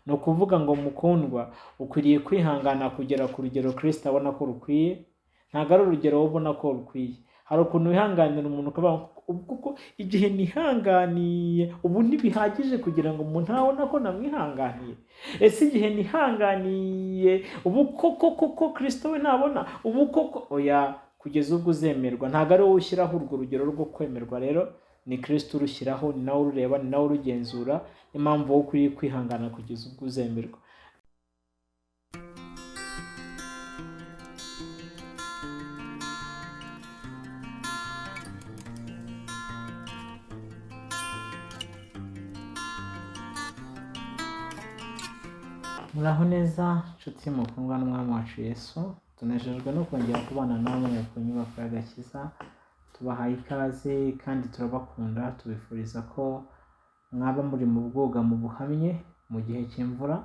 no kuvuga ngo mukundwa ukwiriye kwihangana kugera ku rugero Kristo abona ko rukwiye. Ntago ari urugero ubona ko rukwiye. Hari ukuntu wihanganira umuntu ukavuga kuko igihe nihanganiye ubu ntibihagije kugira ngo umuntu abone ko namwihanganiye. Ese igihe nihanganiye ubu koko Kristo we nabona ubu koko oya, kugeza ubwo uzemerwa. Ntago ari wowe ushyiraho urwo rugero rwo kwemerwa, rero ni Kristo urushyiraho, ni nawe urureba, ni nawe urugenzura. Impamvu wowe ukwiriye kwihangana kugeza ubwo uzemerwa. Muraho neza nshuti mukundwa n'umwami wacu Yesu, tunejejwe no kongera kubana namwe ku nyubako y'agakiza. Tubahaye ikaze kandi turabakunda, tubifuriza ko mwaba muri mu bwugamo buhamye mu gihe cy'imvura.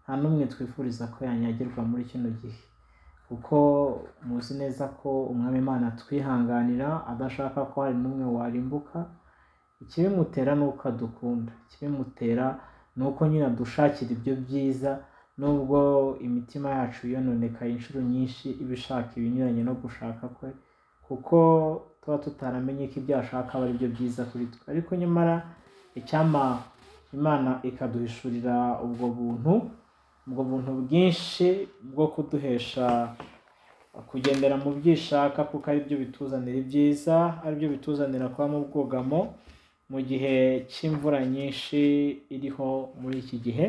Nta n'umwe twifuriza ko yanyagirwa muri kino gihe, kuko muzi neza ko umwami Imana twihanganira, adashaka ko hari n'umwe warimbuka. Ikibimutera ni uko adukunda, ikibimutera nuko nyine dushakira ibyo byiza, nubwo imitima yacu yononekaye inshuro nyinshi ibishaka ibinyuranye no gushaka kwe, kuko tuba tutaramenye ko ibyo ashaka aba ari byo byiza kuri twe. Ariko nyamara icyama Imana ikaduhishurira ubwo buntu bwinshi bwo kuduhesha kugendera mu byishaka, kuko ari byo bituzanira ibyiza, ari byo bituzanira kuba mu bwugamo mu gihe cy'imvura nyinshi iriho muri iki gihe.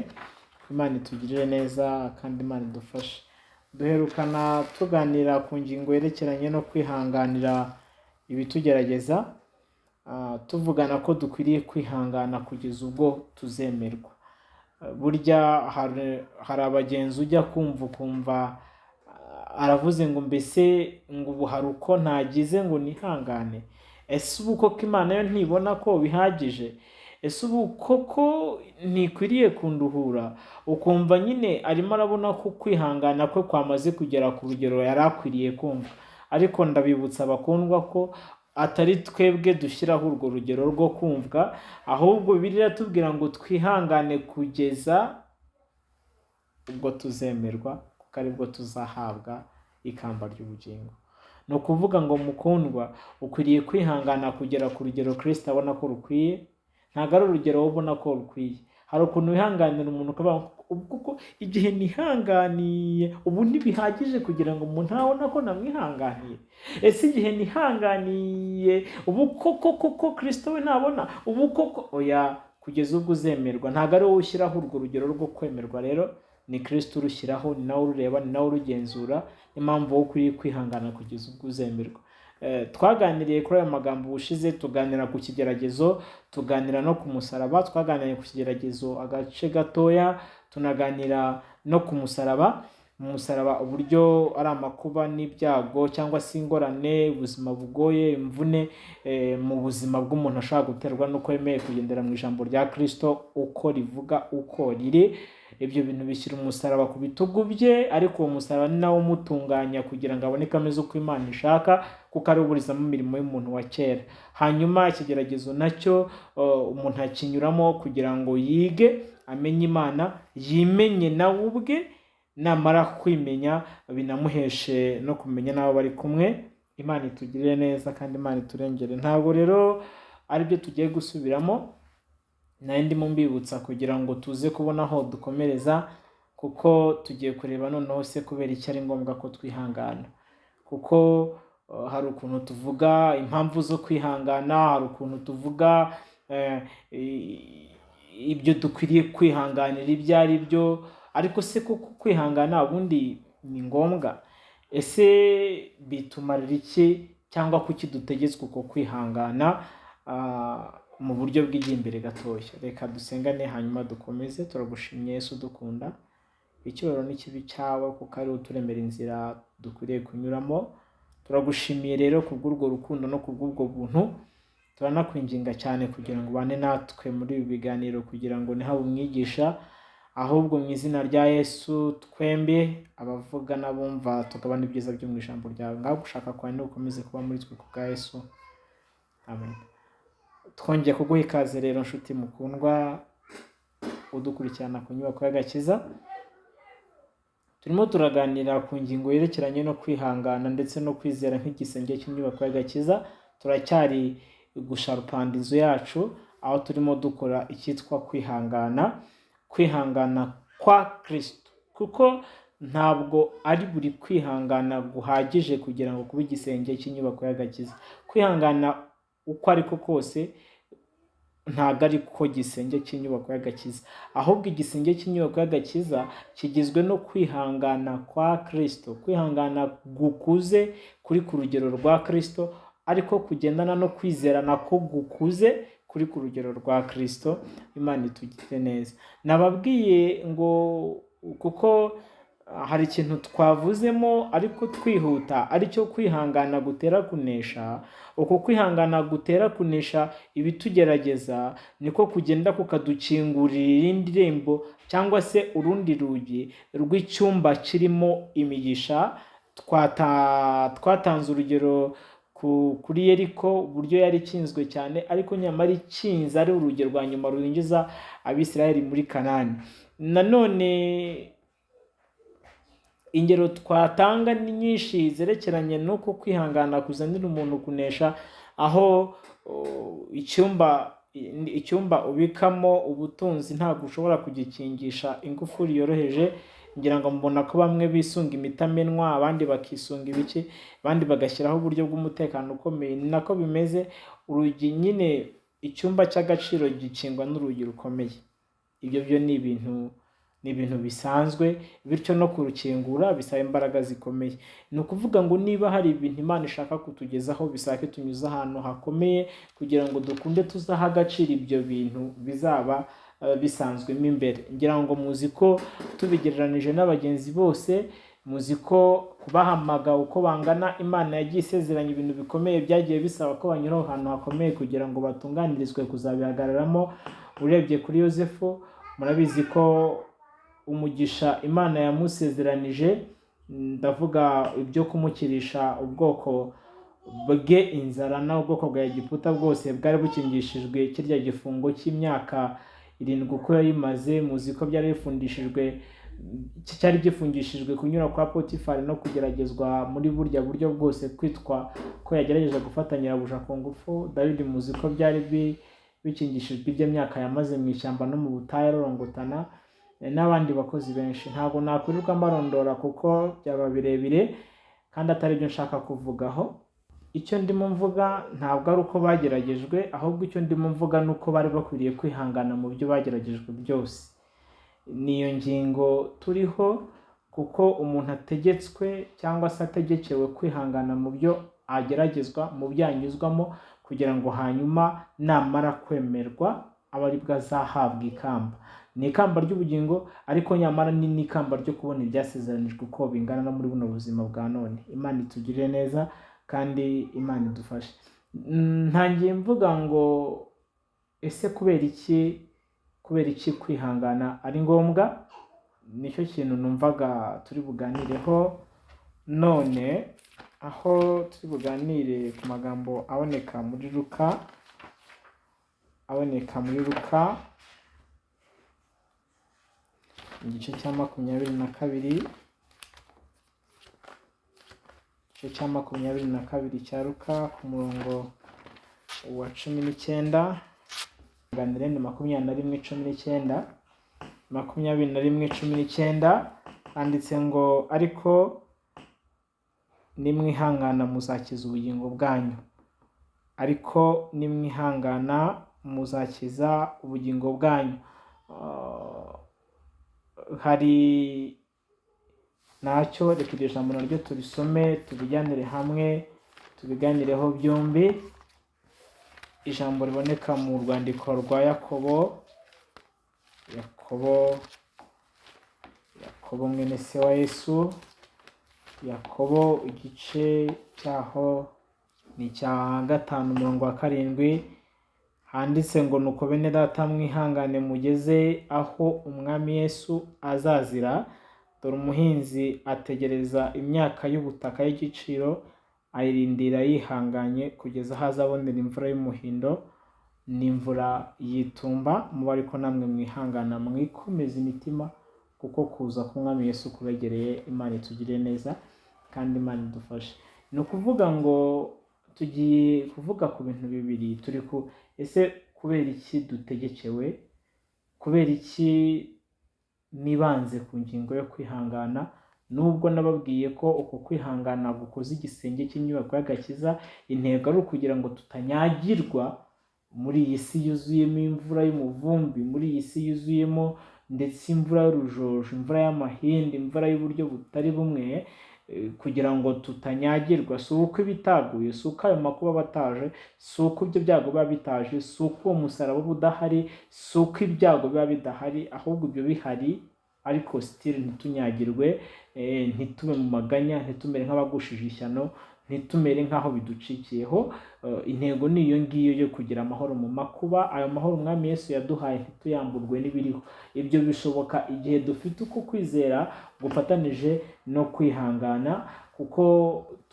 Imana itugirire neza kandi Imana idufashe. Duherukana tuganira ku ngingo yerekeranye no kwihanganira ibitugerageza, tuvugana ko dukwiriye kwihangana kugeza ubwo tuzemerwa. Burya hari abagenzi ujya kumva aravuze ngo mbese ngo ubu hari uko ntagize ngo nihangane. Ese ubu koko Imana yo ntibona ko bihagije? Ese ubu koko ntikwiriye kunduhura? Ukumva nyine arimo arabona ko kwihangana kwe kwamaze kugera ku rugero yari akwiriye kumva. Ariko ndabibutsa abakundwa ko atari twebwe dushyiraho urwo rugero rwo kumvwa, ahubwo Bibiliya iratubwira ngo twihangane kugeza ubwo tuzemerwa, kuko aribwo tuzahabwa ikamba ry'ubugingo. ni ukuvuga ngo mukundwa ukwiriye kwihangana kugera ku rugero Kristo abona ko rukwiye. Ntago ari urugero wowe ubona ko rukwiye. Hari ukuntu wihanganira umuntu ukavuga kuko igihe nihanganiye ubu ntibihagije kugira ngo umuntu abone ko namwihanganiye. Ese igihe nihanganiye ubu koko Kristo we nabona ubu koko oya, kugeza ubwo uzemerwa. Ntago ari wowe ushyiraho urwo rugero rwo kwemerwa, rero ni Kristo urushyiraho, ni nawe urureba, ni nawe urugenzura. Impamvu wowe ukwiriye kwihangana kugeza ubwo uzemerwa. Twaganiriye kuri ayo magambo ubushize, tuganira ku kigeragezo, tuganira no ku musaraba. Twaganiriye ku kigeragezo agace gatoya, tunaganira no ku musaraba. Mu musaraba uburyo ari amakuba n'ibyago cyangwa se ingorane, ubuzima bugoye, imvune mu buzima bw'umuntu ashaka guterwa nuko yemeye kugendera mu ijambo rya Kristo uko rivuga uko riri. Ibyo bintu bishyira umusaraba ku bitugu bye, ariko uwo musaraba ni nawo umutunganya kugira ngo aboneke ameze uko Imana ishaka, kuko ari uburizamo imirimo y'umuntu wa kera. Hanyuma ikigeragezo nacyo umuntu akinyuramo kugira ngo yige amenye Imana, yimenye nawe ubwe, namara kwimenya binamuheshe no kumenya n'abo bari kumwe. Imana itugirire neza kandi Imana iturengere. Ntabwo rero ari byo tugiye gusubiramo, nari ndimo mbibutsa kugira ngo tuze kubona aho dukomereza, kuko tugiye kureba noneho se kubera icyo ari ngombwa ko twihangana. Kuko hari ukuntu tuvuga impamvu zo kwihangana, hari ukuntu tuvuga ibyo dukwiriye kwihanganira ibyo ari byo, ariko se kuko kwihangana ubundi ni ngombwa? Ese bitumarira iki, cyangwa kuki dutegetswe uko kwihangana mu buryo bw'igimbere gatoya? Reka dusengane hanyuma dukomeze. Turagushimye Yesu dukunda, icyubahiro n'ikibi cyawe, kuko ari uturemera inzira dukwiriye kunyuramo. Turagushimiye rero kubw'urwo rukundo no kubw'ubwo buntu. Turanakwinginga cyane kugira ngo ubane natwe muri ibi biganiro, kugira ngo ntihabe umwigisha, ahubwo mu izina rya Yesu twembi abavuga n'abumva tukabana ibyiza byo mu ijambo ryawe. Ngaho gushaka kwawe ukomeze kuba muri twe kubwa Yesu, amen. Twongeye kuguha ikaze rero nshuti mukundwa udukurikirana ku nyubako y'agakiza. Turimo turaganira ku ngingo yerekeranye no kwihangana ndetse no kwizera nk'igisenge cy'inyubako y'agakiza. Turacyari gusharupanda inzu yacu, aho turimo dukora icyitwa kwihangana kwa Kristo, kuko ntabwo ari buri kwihangana guhagije kugira ngo kuba igisenge cy'inyubako y'agakiza. Kwihangana uko ariko kose ntabwo ari ko gisenge cy'inyubako y'agakiza, ahubwo igisenge cy'inyubako y'agakiza kigizwe no kwihangana kwa Kristo. Kwihangana gukuze kuri ku rugero rwa Kristo, ariko kugendana no kwizera nako gukuze kuri ku rugero rwa Kristo. Imana itugire neza. Nababwiye ngo kuko hari ikintu twavuzemo ariko twihuta, aricyo kwihangana gutera kunesha. Uko kwihangana gutera kunesha ibitugerageza niko kugenda kukadukingurira irindi rembo cyangwa se urundi rugi rw'icyumba kirimo imigisha. Twatanze urugero kuri Yeriko, uburyo yari ikinzwe cyane, ariko nyamara ikinze ari urugi rwa nyuma rurinjiza Abisirayeli muri Kanani. Nanone ingero twatanga ni nyinshi zerekeranye n'uko kwihangana kuzanira umuntu kunesha, aho icyumba ubikamo ubutunzi ntabwo ushobora kugikingisha ingufuri yoroheje. Ngira ngo mbona ko bamwe bisunga imitamenwa, abandi bakisunga ibiki, abandi bagashyiraho uburyo bw'umutekano ukomeye. Ni nako bimeze. Urugi nyine, icyumba cy'agaciro gikingwa n'urugi rukomeye. Ibyo byo ni ibintu bisanzwe, bityo no kurukingura bisaba imbaraga zikomeye. Ni ukuvuga ngo niba hari ibintu Imana ishaka kutugezaho, bisaba ko tunyuze ahantu hakomeye kugira ngo dukunde tuzaha agaciro ibyo bintu bizaba bisanzwemo imbere. Ngira ngo muzi ko tubigereranije n'abagenzi bose, muzi ko kubahamagara uko bangana, Imana yagiye isezeranya ibintu bikomeye byagiye bisaba ko banyura ahantu hakomeye kugira ngo batunganirizwe kuzabihagararamo. Urebye kuri Yosefu, murabizi ko umugisha Imana yamusezeranije, ndavuga ibyo kumukirisha ubwoko bwe inzara n'ubwoko bwa Egiputa bwose bwari bukingishijwe kirya gifungo cy'imyaka 7 uko yayimaze. Muzi ko byari cyari gifungishijwe kunyura kwa Potifari no kugeragezwa muri burya buryo bwose, kwitwa ko yagerageje gufata nyirabuja ku ngufu. Dawidi muzi ko byari bikingishijwe ibyo myaka yamaze mu ishyamba no mu butayu arorongotana, n'abandi bakozi benshi. Ntabwo nakwirirwa mbarondora kuko byaba birebire kandi atari byo nshaka kuvugaho. Icyo ndimo mvuga ntabwo ari uko bageragejwe, ahubwo icyo ndimo mvuga ni uko bari bakwiriye kwihangana mu byo bageragejwe byose. Niyo ngingo turiho, kuko umuntu ategetswe cyangwa se ategekewe kwihangana mu byo ageragezwa, mu byo anyuzwamo, kugira ngo hanyuma namara kwemerwa abe aribwo azahabwa ikamba. Ni ikamba ry'ubugingo, ariko nyamara ni n'ikamba ryo kubona ibyasezeranijwe uko bingana no muri buno buzima bwa none. Imana itugirire neza kandi Imana idufashe. Ntangiye mvuga ngo ese kubera iki kwihangana ari ngombwa? Nicyo kintu numvaga turi buganireho none, aho turi buganire ku magambo aboneka muri Luka igice cya 22, igice cya 22 cya Luka ku murongo wa 19, ganire ni 21:19 handitse ngo ariko nimwihangana muzakiza ubugingo bwanyu. Ariko nimwihangana muzakiza ubugingo bwanyu. Hari nacyo, reka iryo jambo naryo turisome tubijyanire hamwe tubiganireho byombi. Ijambo riboneka mu rwandiko rwa Yakobo mwene se wa Yesu. Yakobo igice cyaho ni icya 5:7 handitse ngo nuko bene data mwihangane mugeze aho umwami Yesu azazira. Dore umuhinzi ategereza imyaka y'ubutaka y'igiciro, ayirindira yihanganye kugeza aho azabonera imvura y'umuhindo n'imvura yitumba, muba ariko namwe mwihangana mwikomeza imitima, kuko kuza k'umwami Yesu kubegereye. Imana itugirire neza kandi Imana idufashe. Ni ukuvuga ngo tugiye kuvuga ku bintu bibiri. Ese kubera iki dutegekewe? Kubera iki nibanze ku ngingo yo kwihangana? Nubwo nababwiye ko uko kwihangana gukoze igisenge cy'inyubako y'agakiza, intego ari ukugira ngo tutanyagirwa muri iyi si yuzuyemo imvura y'umuvumbi, muri iyi si yuzuyemo ndetse imvura y'urujojo, imvura y'amahindi, imvura y'uburyo butari bumwe, kugira ngo tutanyagirwa. Si uko ibitaguye, si uko ayo makuba bataje, si uko ibyo byago biba bitaje, si uko uwo musaraba uba udahari, si uko ibyago biba bidahari, ahubwo ibyo bihari ariko sitiri ntitunyagirwe, ntitube mu maganya, ntitumere nk'abagushije ishyano, ntitumere nk'aho biducikiyeho. Intego ni iyo ngiyo yo kugira amahoro mu makuba. Ayo mahoro umwami Yesu yaduhaye ntituyamburwe n'ibiriho. Ibyo bishoboka igihe dufite uko kwizera gufatanije no kwihangana, kuko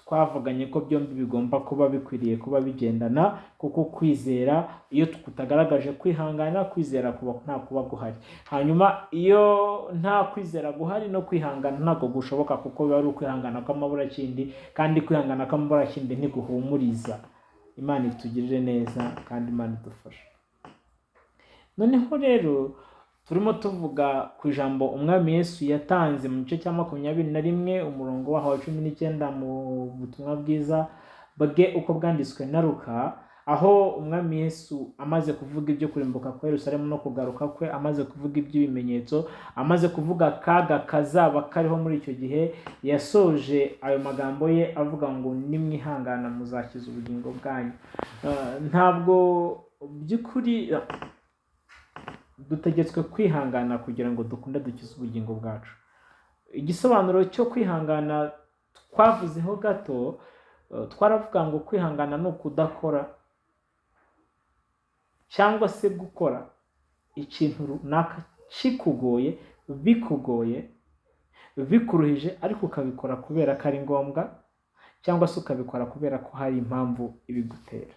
twavuganye ko byombi bigomba kuba bikwiriye kuba bigendana, kuko kwizera iyo kutagaragaje kwihangana, kwizera kuba nta kuba guhari. Hanyuma iyo nta kwizera guhari, no kwihangana ntabwo gushoboka, kuko biba ari ukwihangana kw'amaburakindi, kandi kwihangana kw'amaburakindi ntiguhumuriza. Imana itugirire neza kandi Imana idufashe. Noneho rero turimo tuvuga ku ijambo umwami Yesu yatanze mu gice cya 21 umurongo waho wa 19 mu butumwa bwiza bwe uko bwanditswe na Luka, aho umwami Yesu amaze kuvuga ibyo kurimbuka kwa Yerusalemu no kugaruka kwe, amaze kuvuga iby'ibimenyetso, amaze kuvuga akaga kazaba kariho muri icyo gihe, yasoje ayo magambo ye avuga ngo nimwihangana muzakiza ubugingo bwanyu. Ntabwo by'ukuri dutegetswe kwihangana kugira ngo dukunde dukize ubugingo bwacu. Igisobanuro cyo kwihangana twavuzeho gato, twaravuga ngo kwihangana ni ukudakora cyangwa se gukora ikintu runaka kikugoye, bikugoye, bikuruhije, ariko ukabikora kubera ko ari ngombwa, cyangwa se ukabikora kubera ko hari impamvu ibigutera.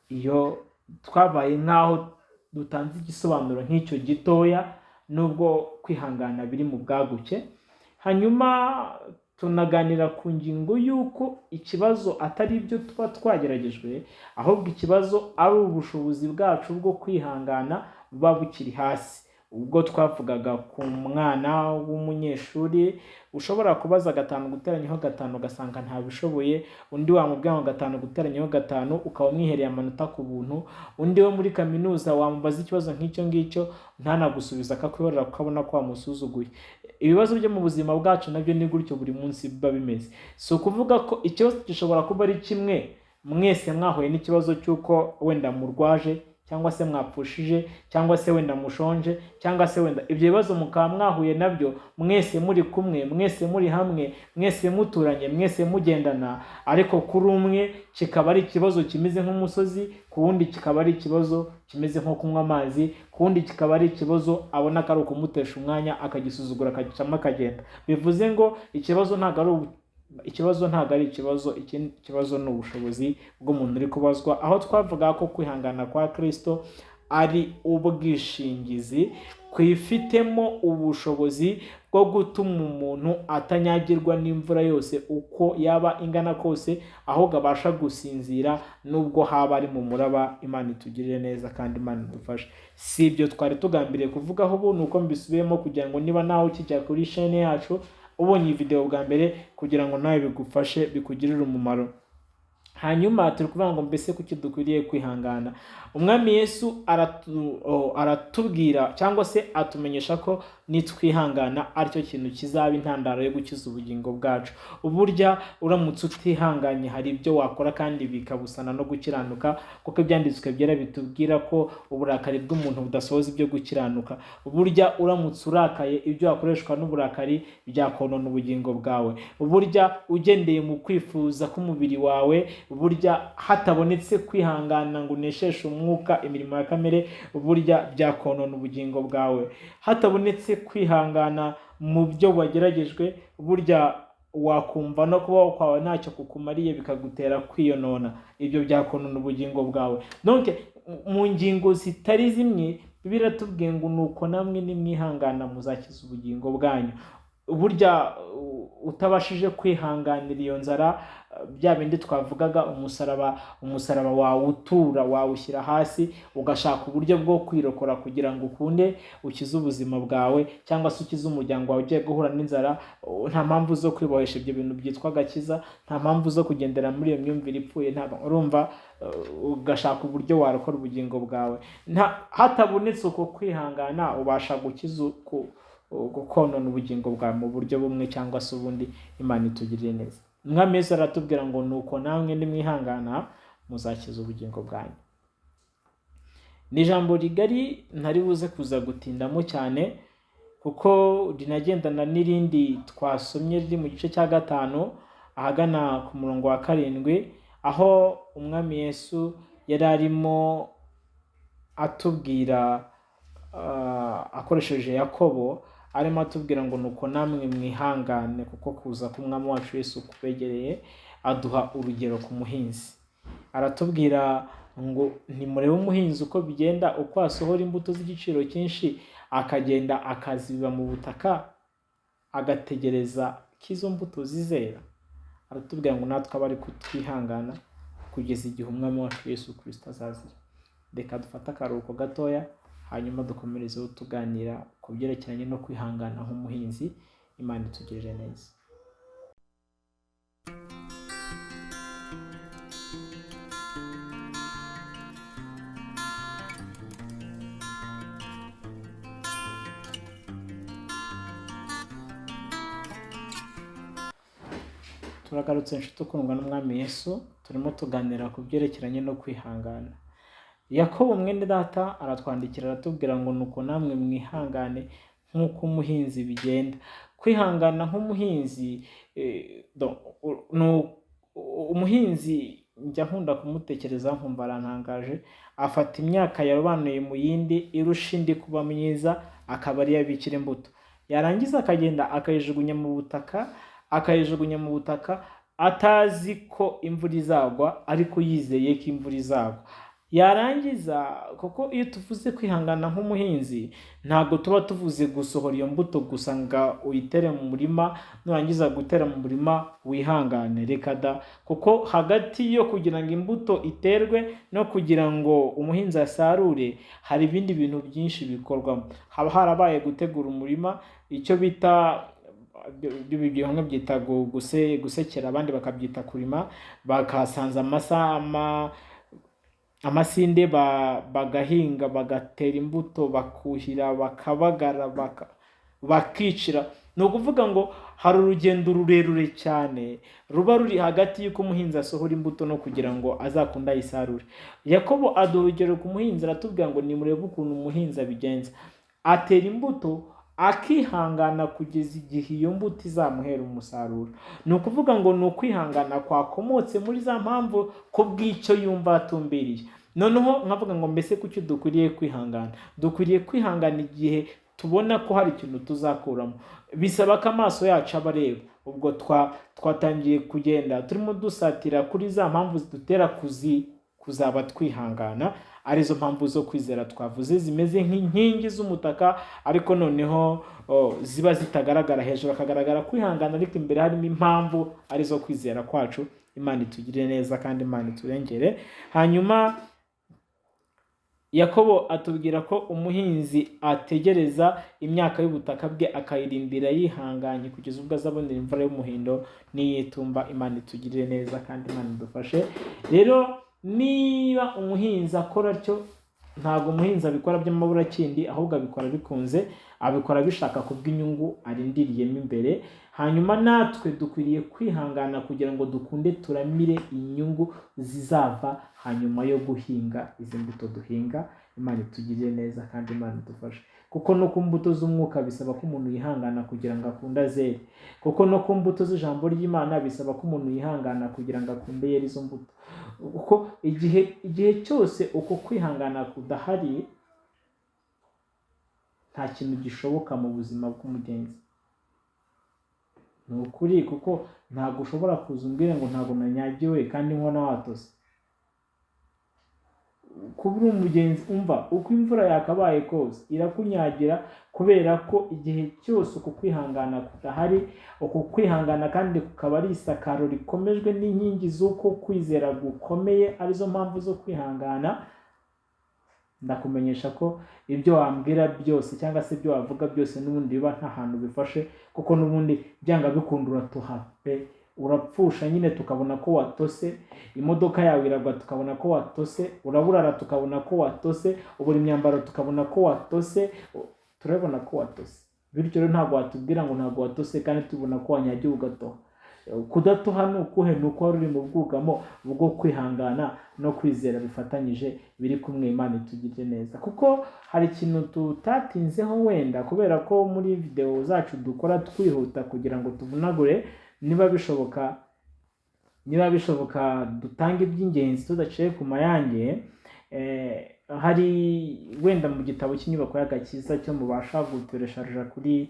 Iyo twabaye nk'aho dutanze igisobanuro nk'icyo gitoya, nubwo kwihangana biri mu bwaguke. Hanyuma tunaganira ku ngingo y'uko ikibazo atari ibyo tuba twageragejwe, ahubwo ikibazo ari ubushobozi bwacu bwo kwihangana buba bukiri hasi. Ubwo twavugaga ku mwana w'umunyeshuri ushobora kubaza 5 guteranyaho 5 ugasanga ntabishoboye, undi wamubwira ngo 5 guteranyaho 5 ukaba umwihereye amanota ku buntu, undi wo muri kaminuza wamubaza ikibazo nk'icyo ngicyo ntanagusubiza akakwihorera ukabona ko wamusuzuguye. Ibibazo byo mu buzima bwacu nabyo ni gutyo buri munsi biba bimeze. Si ukuvuga ko ikibazo gishobora kuba ari kimwe, mwese mwahuye n'ikibazo cy'uko wenda murwaje, cyangwa se mwapfushije, cyangwa se wenda mushonje, cyangwa se wenda ibyo bibazo mukaba mwahuye nabyo mwese muri kumwe, mwese muri hamwe, mwese muturanye, mwese mugendana, ariko kuri umwe kikaba ari ikibazo kimeze nk'umusozi, ku wundi kikaba ari ikibazo kimeze nko kunywa amazi, ku wundi kikaba ari ikibazo abona ko ari ukumutesha umwanya akagisuzugura akagicamo akagenda. Bivuze ngo ikibazo ntabwo ari ikibazo, ikibazo ni ubushobozi bw'umuntu uri kubazwa. Aho twavuga ko kwihangana kwa Kristo ari ubwishingizi kwifitemo ubushobozi bwo gutuma umuntu atanyagirwa n'imvura yose uko yaba ingana kose, ahubwo abasha gusinzira nubwo haba ari mu muraba. Imana itugirire neza kandi Imana idufashe. Si ibyo twari tugambiriye kuvugaho, ubu nuko mbisubiyemo kugira ngo niba nawe ukijya kuri chaîne yacu ubonye iyi video bwa mbere, kugira ngo nawe bigufashe bikugirire umumaro. Hanyuma turi kuvuga ngo mbese kuki dukwiriye kwihangana. Umwami Yesu aratubwira cyangwa se atumenyesha ko nitwihangana aricyo kintu kizaba intandaro yo gukiza ubugingo bwacu. Burya uramutse utihanganye hari ibyo wakora kandi bikabusana no gukiranuka, kuko ibyanditswe byera bitubwira ko uburakari bw'umuntu budasohoza ibyo gukiranuka. Burya uramutse urakaye, ibyo wakoreshwa n'uburakari byakonona ubugingo bwawe. Burya ugendeye mu kwifuza k'umubiri wawe, burya hatabonetse kwihangana ngo unesheshe umwuka imirimo ya kamere, burya byakonona ubugingo bwawe. Hatabonetse kwihangana mu byo wageragejwe, burya wakumva no kubaho kwawe ntacyo kukumariye bikagutera kwiyonona, ibyo byakonona ubugingo bwawe. Donc mu ngingo zitari zimwe Bibiliya iratubwiye ngo nuko namwe nimwihangana muzakiza ubugingo bwanyu. Burya utabashije kwihanganira iyo nzara, bya bindi twavugaga, umusaraba wawutura, wawushyira hasi, ugashaka uburyo bwo kwirokora kugira ngo ukunde ukize ubuzima bwawe cyangwa se ukize umuryango wawe ugiye guhura n'inzara, nta mpamvu zo kwibohesha ibyo bintu byitwa agakiza, nta mpamvu zo kugendera muri iyo myumvire ipfuye. Urumva, ugashaka uburyo warokora ubugingo bwawe. Hatabonetse uko kwihangana, ubasha gukiza gukonona ubugingo bwawe mu buryo bumwe cyangwa se ubundi. Imana itugirire neza. Umwami Yesu aratubwira ngo nuko namwe nimwihangana muzakiza ubugingo bwanyu. Ni ijambo rigari ntari buze kuza gutindamo cyane kuko rinagendana n'irindi twasomye riri mu gice cya 5 ahagana ku murongo wa 7, aho umwami Yesu yari arimo atubwira akoresheje Yakobo, arimo atubwira ngo nuko namwe mwihangane kuko kuza k'umwami wacu Yesu kubegereye. Aduha urugero ku muhinzi, aratubwira ngo nimurebe umuhinzi uko bigenda, uko asohora imbuto z'igiciro cyinshi akagenda akazibiba mu butaka agategereza ko izo mbuto zizera. Aratubwira ngo natwe abari kutwihangana kugeza igihe umwami wacu Yesu Kristo azazira. Reka dufate akaruhuko gatoya, hanyuma dukomerezeho tuganira ku byerekeranye no kwihangana nk'umuhinzi. Imana itugirire neza. Turagarutse inshuti ukundwa n'umwami Yesu, turimo tuganira ku byerekeranye no kwihangana. Yakobo mwene data aratwandikira aratubwira ngo nuko namwe mwihangane nk'uko umuhinzi bigenda. Kwihangana nk'umuhinzi, umuhinzi njya nkunda kumutekereza nkumva arantangaje. Afata imyaka yarobanuye mu yindi irusha indi kuba myiza, akaba ari yabikira imbuto, yarangiza akagenda akayijugunya mu butaka atazi ko imvura izagwa, ariko yizeye ko imvura izagwa. Yarangiza, kuko iyo tuvuze kwihangana nk'umuhinzi ntabwo tuba tuvuze gusohora iyo mbuto gusa ngo uyitere mu murima, nurangiza gutera mu murima wihangane. Reka da, kuko hagati yo kugira ngo imbuto iterwe no kugira ngo umuhinzi asarure hari ibindi bintu byinshi bikorwamo. Haba harabaye gutegura umurima, icyo bita bamwe byita gusekera, abandi bakabyita kurima, bakasanza amasinde bagahinga, bagatera imbuto, bakuhira, bakabagara, bakicira. Ni ukuvuga ngo hari urugendo rurerure cyane ruba ruri hagati y'uko umuhinzi asohora imbuto no kugira ngo azakunda ayisarure. Yakobo aduha urugero ku muhinzi, aratubwira ngo nimurebe ukuntu umuhinzi abigenza. Atera imbuto akihangana kugeza igihe iyo mbuto izamuhera umusaruro. Ni ukuvuga ngo ni ukwihangana kwakomotse muri za mpamvu ko bw'icyo yumva atumbiriye. Noneho nkavuga ngo mbese kuki dukwiriye kwihangana? Dukwiriye kwihangana igihe tubona ko hari ikintu tuzakuramo. Bisaba ko amaso yacu aba areba. Ubwo twatangiye kugenda turimo dusatira kuri za mpamvu zidutera kuzaba twihangana, arizo mpamvu zo kwizera twavuze, zimeze nk'inkingi z'umutaka, ariko noneho ziba zitagaragara hejuru, hakagaragara kwihangana, ariko imbere harimo impamvu arizo kwizera kwacu. Imana itugirire neza kandi Imana iturengere. Hanyuma Yakobo atubwira ko umuhinzi ategereza imyaka y'ubutaka bwe akayirindira yihanganye kugeza ubwo azabonera imvura y'umuhindo n'iyitumba. Imana itugirire neza kandi Imana idufashe. Rero niba umuhinzi akora atyo, ntabwo umuhinzi abikora by'amaburakindi, ahubwo abikora bikunze, abikora bishaka kubw'inyungu arindiriyemo imbere. Hanyuma natwe dukwiriye kwihangana kugira ngo dukunde turamire inyungu zizava hanyuma yo guhinga izi mbuto duhinga. Imana itugirire neza kandi Imana idufashe. Kuko no ku mbuto z'umwuka bisaba ko umuntu yihangana kugira ngo akunde azere. Kuko no ku mbuto z'ijambo ry'Imana bisaba ko umuntu yihangana kugira ngo akunde yere izo mbuto. Kuko igihe cyose uko kwihangana kudahari, nta kintu gishoboka mu buzima bw'umugenzi. ni ukuri, kuko ntabwo ushobora kuza umbwire ngo ntabwo nanyagiwe kandi nkona watose. Kuba uri umugenzi, umva uko imvura yakabaye kose irakunyagira, kubera ko igihe cyose uku kwihangana kudahari, uku kwihangana kandi kukaba ari isakaro rikomejwe n'inkingi z'uko kwizera gukomeye, arizo mpamvu zo kwihangana. Ndakumenyesha ko ibyo wambwira byose cyangwa se ibyo wavuga byose n'ubundi biba nta hantu bifashe, kuko n'ubundi byanga bikunda uratuha pe, urapfusha nyine tukabona ko watose, imodoka yawe iragwa tukabona ko watose, uraburara tukabona ko watose, ubura imyambaro tukabona ko watose, turabona ko watose. Bityo rero ntabwo watubwira ngo ntabwo watose kandi tubona ko wanyagiwe ugatoha. Kudatoha ni ukuhe? Ni uko wari uri mu bwugamo bwo kwihangana no kwizera bifatanyije, biri kumwe. Imana itugirire neza, kuko hari ikintu tutatinzeho wenda kubera ko muri video zacu dukora twihuta kugira ngo tuvunagure. Niba bishoboka dutange iby'ingenzi tudaciye ku mayange. Hari wenda mu gitabo cy'inyubako y'agakiza cyo mubasha guteresharija kuri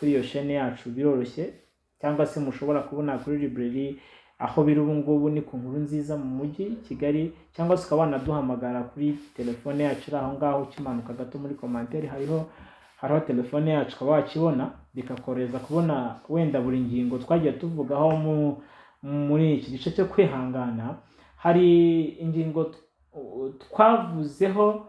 iyo chaîne yacu, biroroshye, cyangwa se mushobora kubona kuri librairie aho biri ubu ngubu ni ku Nkuru Nziza mu mujyi Kigali, cyangwa se ukaba wanaduhamagara kuri telefone yacu iri aho ngaho, ukimanuka gato muri commentaire hariho telefone yacu, ukaba wakibona bikakoreza kubona wenda buri ngingo twagiye tuvugaho muri iki gice cyo kwihangana. Hari ingingo twavuzeho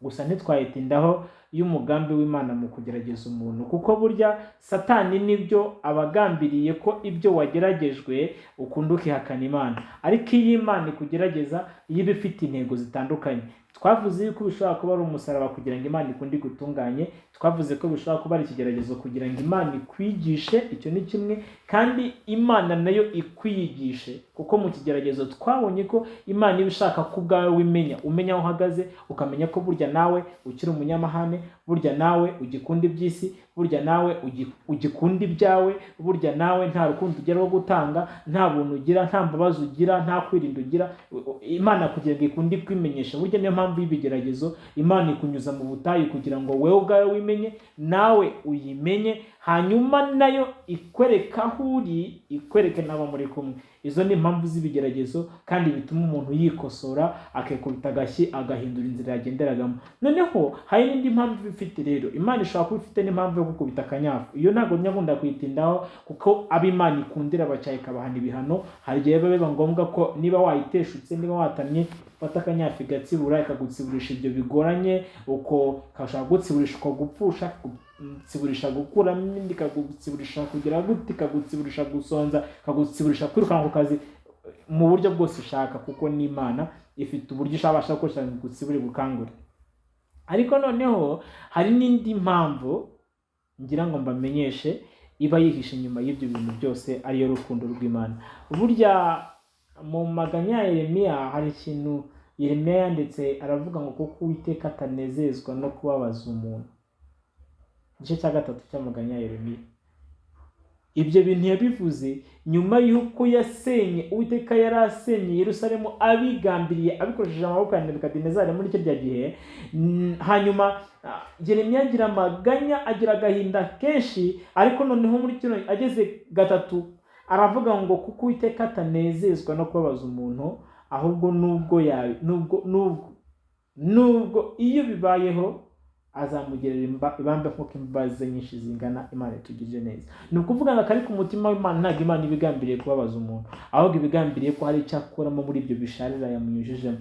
gusa ntitwayitindaho y'umugambi w'Imana mu kugerageza umuntu, kuko burya Satani nibyo abagambiriye ko ibyo wageragejwe ukunda ukihakana Imana, ariko iyo Imana ikugerageza iyo bifite intego zitandukanye. Twavuze yuko bishobora kuba ari umusaraba kugira ngo Imana ikundi gutunganye, twavuze ko bishobora kuba ari ikigeragezo kugira ngo Imana ikwigishe, icyo ni kimwe, kandi Imana nayo ikwiyigishe, kuko mu kigeragezo twabonye ko Imana iba ishaka ko ubwawe umenya aho uhagaze, ukamenya ko burya nawe ukiri umunyamahane, burya nawe ugikunda iby'isi, burya nawe ugikunda ibyawe, burya nawe nta rukundo ugira rwo gutanga, nta buntu ugira, nta mbabazi ugira, nta kwirinda ugira. Imana kugira ngo ikundi kwimenyesha. Burya niyo mpamvu y'ibigeragezo Imana ikunyuza mu butayu kugira ngo wewe ubwawe wimenye, nawe uyimenye, hanyuma nayo ikwereka aho uri, ikwereke n'abo muri kumwe. Izo ni impamvu z'ibigeragezo, kandi bituma umuntu yikosora, akikubita agashyi, agahindura inzira yagenderagamo. Noneho hari n'indi mpamvu ifite rero. Imana ishobora kuba ifite n'impamvu yo gukubita akanyafu. Iyo ntabwo nyakunda kuyitindaho, kuko abo Imana ikundira bacaye ikabahana ibihano. Hari igihe biba ngombwa ko niba wayiteshutse, niba watamye, fata akanyafu igatsibura, ikagutsiburisha ibyo bigoranye, uko kashaka gutsiburisha uko gupfusha, tsiburisha gukuramo indi, kagutsiburisha kugira gute, kagutsiburisha gusonza, kagutsiburisha kwirukanka ku kazi, mu buryo bwose ushaka, kuko n'Imana ifite uburyo ishabasha gukoresha ngo gutsibure gukangure. Ariko noneho hari n'indi mpamvu ngira ngo mbamenyeshe iba yihishe inyuma y'ibyo bintu byose, ariyo rukundo rw'Imana. Burya mu maganya ya Yeremiya hari ikintu Yeremiya yanditse, aravuga ngo kuko Uwiteka atanezezwa no kubabaza umuntu. Igice cya 3 cy'amaganya ya Yeremiya. Ibyo bintu yabivuze nyuma y'uko yasenye, Uwiteka yarasenye Yerusalemu abigambiriye, abikoresheje amaboko ya Nebukadinezari muri icyo gihe. Hanyuma Yeremiya agira amaganya, agira agahinda kenshi, ariko noneho muri kino ageze 3 aravuga ngo kuko Uwiteka atanezezwa no kubabaza umuntu, ahubwo nubwo iyo bibayeho azamugerera ibambe nk'uko imbabazi nyinshi zingana. Imana itugirire neza. Ni ukuvuga ngo akari ku mutima w'Imana ntabwo Imana ibigambiriye kubabaza umuntu, ahubwo ibigambiriye ko hari icyo akuramo muri ibyo bisharira yamunyujijemo.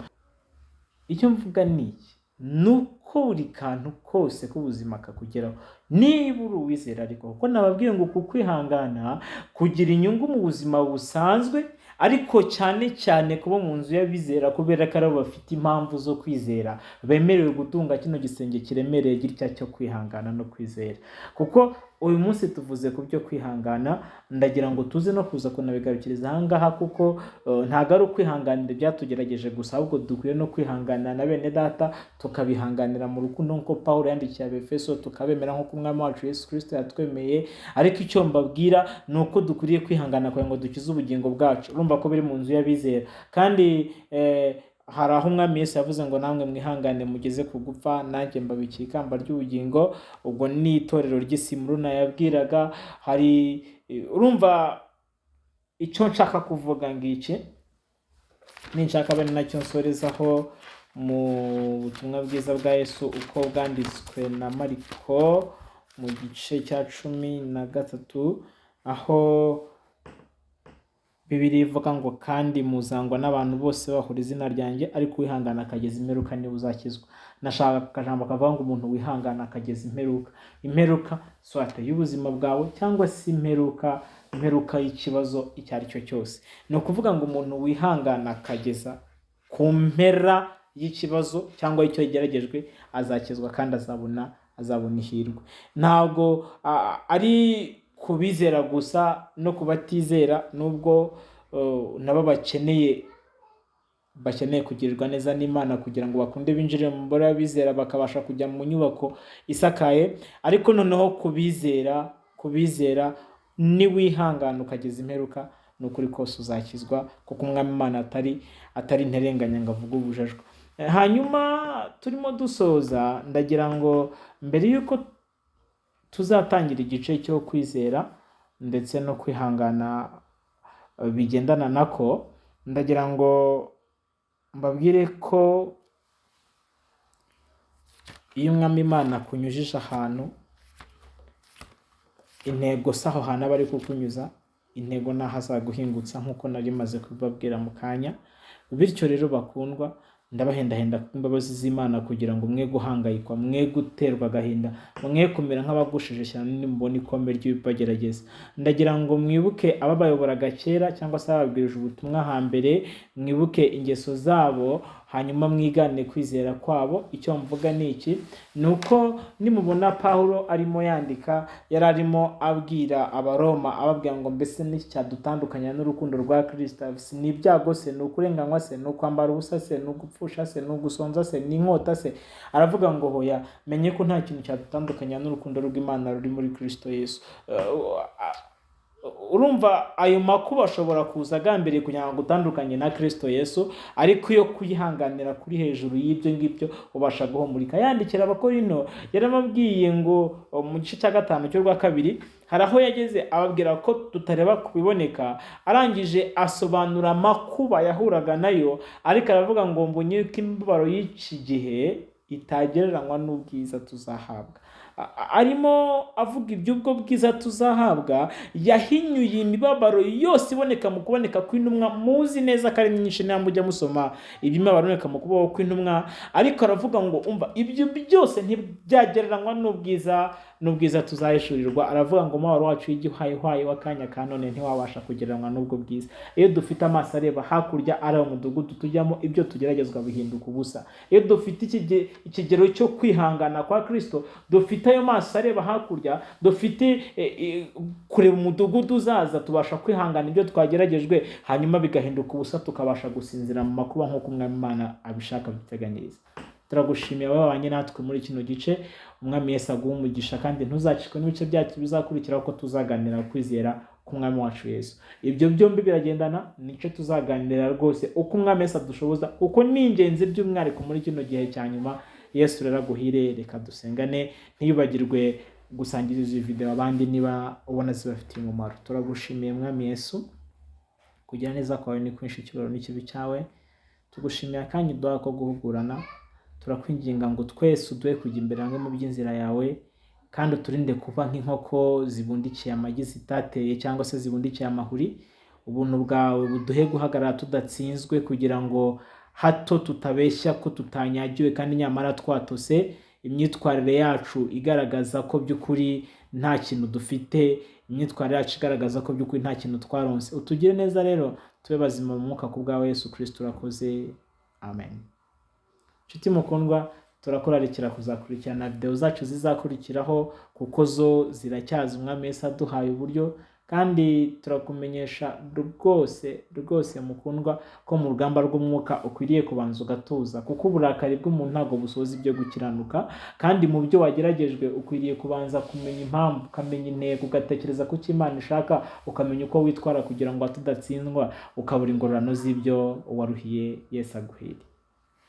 Icyo mvuga ni iki? Nuko buri kantu kose k'ubuzima kakugeraho, niba uri uwizera, ariko kuko nababwiye ngo kwihangana kugira inyungu mu buzima busanzwe, ariko cyane cyane kuba mu nzu y'abizera, kubera ko arabo bafite impamvu zo kwizera, bemerewe gutunga kino gisenge kiremereye gitya cyo kwihangana no kwizera. Kuko uyu munsi tuvuze ku byo kwihangana, ndagira ngo tuze no kuza kunabigarukiriza ahangaha, kuko ntago ari ukwihanganira ibyatugerageje gusa, ahubwo dukwiye no kwihangana na bene data, tukabihanganira mu rukundo nk'uko Pawulo yandikiye Abefeso, tukabemera nk'uko Umwami wacu Yesu Kristo yatwemeye. Ariko icyo mbabwira ni uko dukwiriye kwihangana kugira ngo dukize ubugingo bwacu. Urumva ko biri mu nzu y'abizera, kandi hari aho Umwami Yesu yavuze ngo namwe mwihangane mugeze ku gupfa, nanjye mbabikiye ikamba ry'ubugingo. Ubwo ni itorero ry'Isimuruna yabwiraga. Hari urumva icyo nshaka kuvuga ngiki ninshaka bene nacyo nsorezaho mu butumwa bwiza bwa Yesu uko bwanditswe na Mariko mu gice cya 13 aho Bibiri ivuga ngo kandi muzangwa n'abantu bose bahura izina ryanjye ariko wihangana akageza imperuka niwe uzakizwa. Nashaka akajambo kavuga ngo umuntu wihangana akageza imperuka swate y'ubuzima bwawe cyangwa se imperuka y'ikibazo icyo ari cyo cyose. Ni ukuvuga ngo umuntu wihangana akageza ku mpera y'ikibazo cyangwa icyo yageragejwe azakizwa kandi azabona ihirwe. Ntabwo ari kubizera gusa no kubatizera nubwo nabo bakeneye kugirirwa neza n'Imana kugira ngo bakunde binjire mu mbora y'abizera bakabasha kujya mu nyubako isakaye, ariko noneho kubizera ni wihangana ukageza imperuka n'ukuri kose uzakizwa kuko umwami Imana atari interenganya ngo avuge ubujajwe. Hanyuma turimo dusoza ndagira ngo mbere yuko tuzatangira igice cyo kwizera ndetse no kwihangana bigendana nako, ndagira ngo mbabwire ko iyo umwami Imana kunyujije ahantu intego saho hana bari kukunyuza intego naho azaguhingutsa nkuko nari maze kubabwira mu kanya. Bityo rero bakundwa ndabahendahenda imbabazi z'Imana kugira ngo mwe guhangayikwa, mwe guterwa agahinda, mwe kumera nk'abagushije cyane nimbona ikombe ry'ibibagerageza. Ndagira ngo mwibuke ababayoboraga kera cyangwa se ababwirije ubutumwa hambere, mwibuke ingeso zabo hanyuma mwigane kwizera kwabo. Icyo mvuga ni iki, nuko nimubona Pawulo arimo yandika yari arimo abwira abaroma ababwira ngo mbese n'iki cyadutandukanya n'urukundo rwa Kristo, ni ibyago se, ni ukurenganywa se, ni ukwambara ubusa se, ni ugupfusha se, ni ugusonza se, ni inkota se. Aravuga ngo hoya menye ko nta kintu cyadutandukanya n'urukundo rw'Imana ruri muri Kristo Yesu. Urumva ayo makuba ashobora kuza agambiriye kugira ngo utandukanye na Kristo Yesu, ariko iyo kuyihanganira kuri hejuru y'ibyo ngibyo ubasha guhumurika. Yandikira Abakorino yaramabwiye ngo mu gice cya 5 cy'urwa 2 hari aho yageze ababwira ko tutareba kubiboneka, arangije asobanura amakuba yahuraga nayo, ariko aravuga ngo mbonye ko imibabaro y'iki gihe itagereranywa n'ubwiza tuzahabwa. Arimo avuga iby'ubwo bwiza tuzahabwa, yahinyuye imibabaro yose iboneka mu kuboneka kw'intumwa. Muzi neza ko ari myinshi namwe ujya musoma iby'imibabaro iboneka mu kubaho kw'intumwa, ariko aravuga ngo umva ibyo byose ntibyagereranywa n'ubwiza tuzahishurirwa. Aravuga ngo umubabaro wacu w'igihwayihwayi w'akanya ka none ntiwabasha kugereranywa n'ubwo bwiza. Iyo dufite amaso areba hakurya ari umudugudu tujyamo, ibyo tugeragezwa bihinduka ubusa. Iyo dufite ikigero cyo kwihangana kwa Kristo, dufite ayo maso areba hakurya, dufite kureba umudugudu uzaza, tubasha kwihangana ibyo twageragejwe hanyuma bigahinduka ubusa, tukabasha gusinzira mu makuba nk'uko umwami Imana abishaka biteganyiriza. Turagushimiye ababanye natwe muri kino gice. Umwami Yesu aguhe umugisha kandi ntuzacikwe n'ibice byacu bizakurikiraho ko tuzaganira kwizera k'umwami wacu Yesu. Ibyo byombi biragendana, nico tuzaganira rwose uko umwami Yesu adushoboza, uko ni ingenzi by'umwihariko muri kino gihe cya nyuma. Yesu rero aguhire. Reka dusengane. Ntiyibagirwe gusangiriza iyi video abandi niba ubona zibafitiye umumaro. Turagushimiye mwami Yesu, kugira neza kwawe ni kwinshi, icyubahiro n'ikibi cyawe. Tugushimiye kandi duha ko guhugurana. Turakwinginga ngo twese uduhe kujya imbere hamwe mu by'inzira yawe, kandi uturinde kuba nk'inkoko zibundikiye amagi zitateye cyangwa se zibundikiye amahuri. Ubuntu bwawe buduhe guhagarara tudatsinzwe, kugira ngo hato tutabeshya ko tutanyagiwe kandi nyamara twatose. Imyitwarire yacu igaragaza ko by'ukuri nta kintu dufite, imyitwarire yacu igaragaza ko by'ukuri nta kintu twaronse. Utugire neza rero, tube bazima mu mwuka ku bwawe Yesu Kristo. Urakoze. Amen. Nshuti mukundwa, turakurarikira kuzakurikirana video zacu zizakurikiraho, kuko zo ziracyaza umwami Yesu aduhaye uburyo, kandi turakumenyesha rwose mukundwa ko mu rugamba rw'umwuka ukwiriye kubanza ugatuza, kuko uburakari bw'umuntu ntabwo busoza ibyo gukiranuka. Kandi mu byo wageragejwe ukwiriye kubanza kumenya impamvu, ukamenya intego, ugatekereza ku cyo Imana ishaka, ukamenya uko witwara kugira ngo tudatsindwa, ukabura ingororano z'ibyo waruhiye. Yesu aguhire.